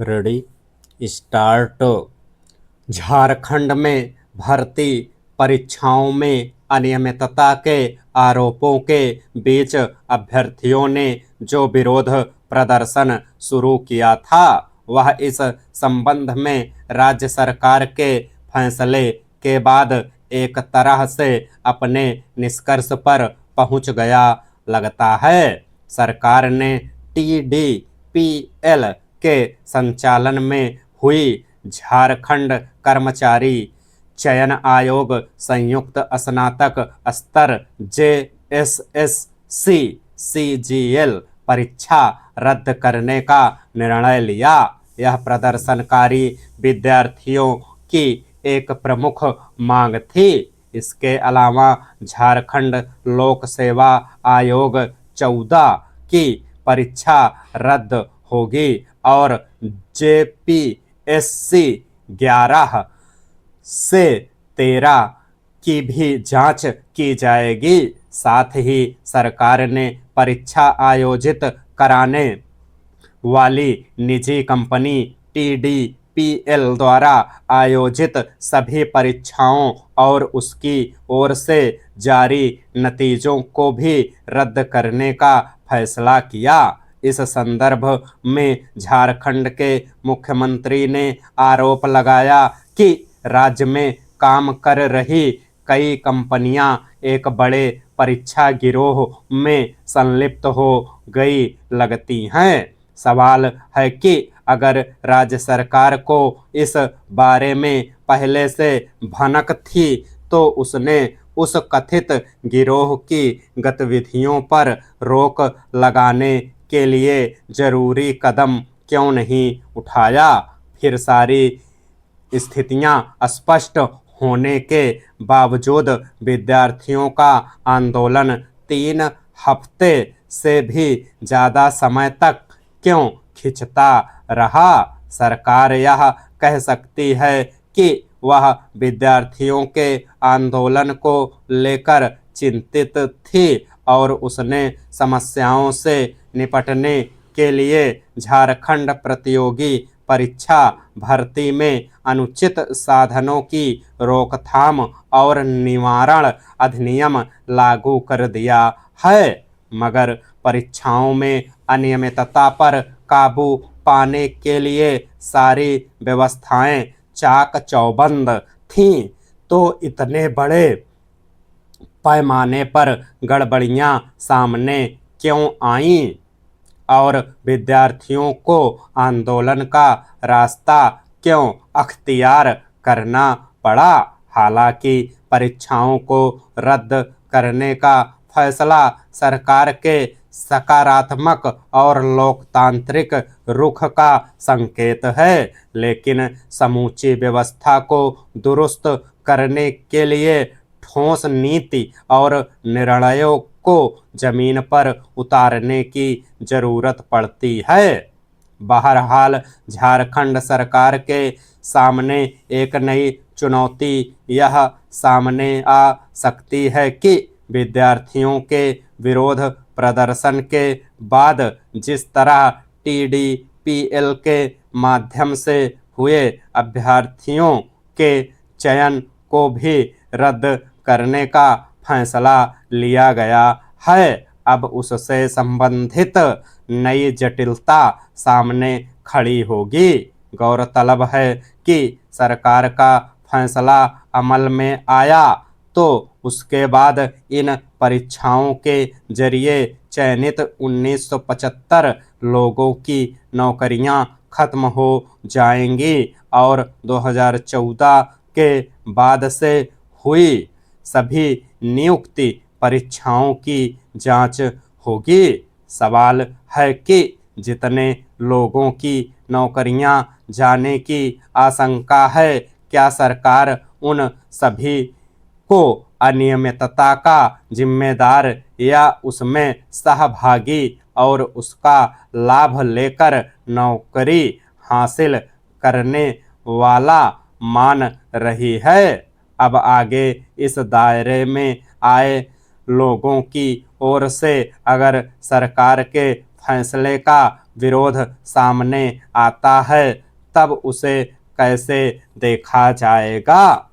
Ready start. Jharkhand में भर्ती परीक्षाओं में अनियमितता के आरोपों के बीच अभ्यर्थियों ने जो विरोध प्रदर्शन शुरू किया था, वह इस संबंध में राज्य सरकार के फैसले के बाद एक तरह से अपने निष्कर्ष पर पहुंच गया लगता है। सरकार ने TDPL के संचालन में हुई झारखंड कर्मचारी चयन आयोग संयुक्त स्नातक स्तर JSSC CGL परीक्षा रद्द करने का निर्णय लिया। यह प्रदर्शनकारी विद्यार्थियों की एक प्रमुख मांग थी। इसके अलावा झारखंड लोक सेवा आयोग 14 की परीक्षा रद्द होगी और JPSC 11 से 13 की भी जांच की जाएगी। साथ ही सरकार ने परीक्षा आयोजित कराने वाली निजी कंपनी TDPL द्वारा आयोजित सभी परीक्षाओं और उसकी ओर से जारी नतीजों को भी रद्द करने का फैसला किया। इस संदर्भ में झारखंड के मुख्यमंत्री ने आरोप लगाया कि राज्य में काम कर रही कई कंपनियां एक बड़े परीक्षा गिरोह में संलिप्त हो गई लगती हैं। सवाल है कि अगर राज्य सरकार को इस बारे में पहले से भनक थी तो उसने उस कथित गिरोह की गतिविधियों पर रोक लगाने के लिए जरूरी कदम क्यों नहीं उठाया। फिर सारी स्थितियां स्पष्ट होने के बावजूद विद्यार्थियों का आंदोलन 3 हफ्ते से भी ज़्यादा समय तक क्यों खिंचता रहा। सरकार यह कह सकती है कि वह विद्यार्थियों के आंदोलन को लेकर चिंतित थी और उसने समस्याओं से निपटने के लिए झारखंड प्रतियोगी परीक्षा भर्ती में अनुचित साधनों की रोकथाम और निवारण अधिनियम लागू कर दिया है। मगर परीक्षाओं में अनियमितता पर काबू पाने के लिए सारी व्यवस्थाएं चाक चौबंद थीं, तो इतने बड़े पैमाने पर गड़बड़ियां सामने क्यों आईं और विद्यार्थियों को आंदोलन का रास्ता क्यों अख्तियार करना पड़ा। हालांकि परीक्षाओं को रद्द करने का फैसला सरकार के सकारात्मक और लोकतांत्रिक रुख का संकेत है, लेकिन समूची व्यवस्था को दुरुस्त करने के लिए ठोस नीति और निर्णयों को जमीन पर उतारने की जरूरत पड़ती है। बहरहाल झारखंड सरकार के सामने एक नई चुनौती यह सामने आ सकती है कि विद्यार्थियों के विरोध प्रदर्शन के बाद जिस तरह TDPL के माध्यम से हुए अभ्यर्थियों के चयन को भी रद्द करने का फैसला लिया गया है, अब उससे संबंधित नई जटिलता सामने खड़ी होगी। गौरतलब है कि सरकार का फैसला अमल में आया तो उसके बाद इन परीक्षाओं के जरिए चयनित 1975 लोगों की नौकरियां खत्म हो जाएंगी और 2014 के बाद से हुई सभी नियुक्ति परीक्षाओं की जांच होगी। सवाल है कि जितने लोगों की नौकरियां जाने की आशंका है, क्या सरकार उन सभी को अनियमितता का जिम्मेदार या उसमें सहभागी और उसका लाभ लेकर नौकरी हासिल करने वाला मान रही है। अब आगे इस दायरे में आए लोगों की ओर से अगर सरकार के फैसले का विरोध सामने आता है तब उसे कैसे देखा जाएगा।